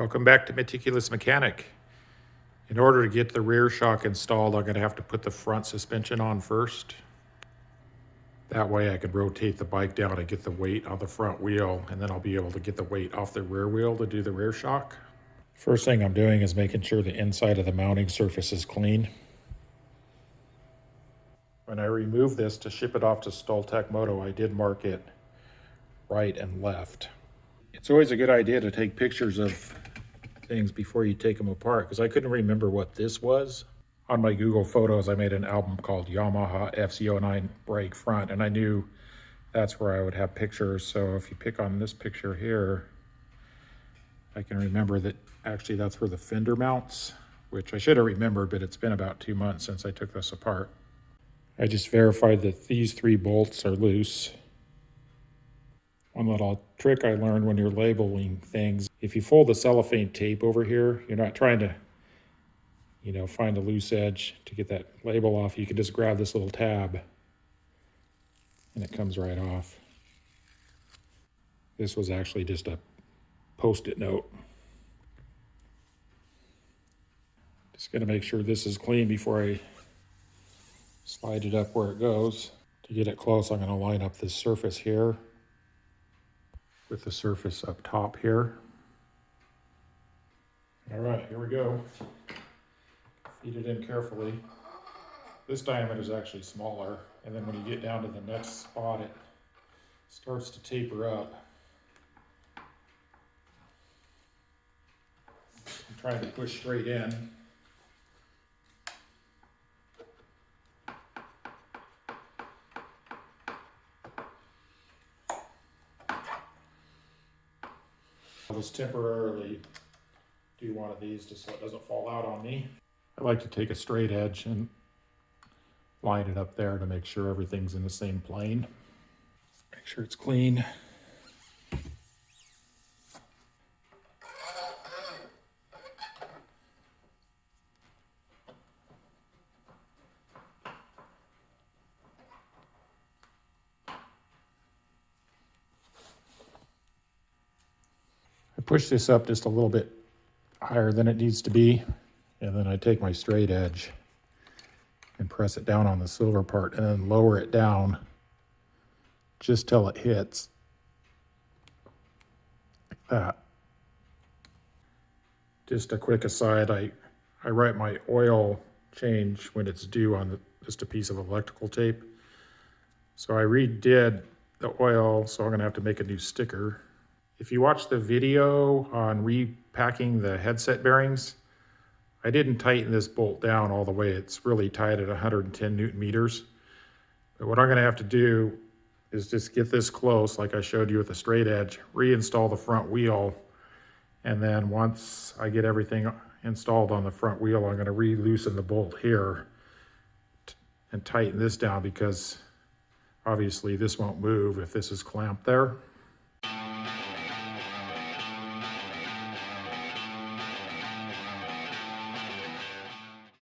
Welcome back to Meticulous Mechanic. In order to get the rear shock installed, I'm going to have to put the front suspension on first. That way I can rotate the bike down and get the weight on the front wheel, and then I'll be able to get the weight off the rear wheel to do the rear shock. First thing I'm doing is making sure the inside of the mounting surface is clean. When I removed this to ship it off to Stoltec Moto, I did mark it right and left. It's always a good idea to take pictures of things before you take them apart, because I couldn't remember what this was. On my Google Photos, I made an album called Yamaha FZ-09 brake front, and I knew that's where I would have pictures. So if you pick on this picture here, I can remember that actually that's where the fender mounts, which I should have remembered, but it's been about 2 months since I took this apart. I just verified that these 3 bolts are loose. One little trick I learned when you're labeling things, if you fold the cellophane tape over here, you're not trying to, find a loose edge to get that label off. You can just grab this little tab and it comes right off. This was actually just a Post-it note. Just gonna make sure this is clean before I slide it up where it goes. To get it close, I'm gonna line up this surface here with the surface up top here. All right, here we go. Feed it in carefully. This diameter is actually smaller, and then when you get down to the next spot, it starts to taper up. I'm trying to push straight in. I'll just temporarily do one of these just so it doesn't fall out on me. I like to take a straight edge and line it up there to make sure everything's in the same plane. Make sure it's clean. I push this up just a little bit higher than it needs to be, and then I take my straight edge and press it down on the silver part and then lower it down just till it hits like that. Just a quick aside, I write my oil change when it's due on just a piece of electrical tape. So I redid the oil, so I'm gonna have to make a new sticker. If you watch the video on repacking the headset bearings, I didn't tighten this bolt down all the way. It's really tight at 110 Newton meters. But what I'm gonna have to do is just get this close, like I showed you with the straight edge, reinstall the front wheel, and then once I get everything installed on the front wheel, I'm gonna re-loosen the bolt here and tighten this down, because obviously this won't move if this is clamped there.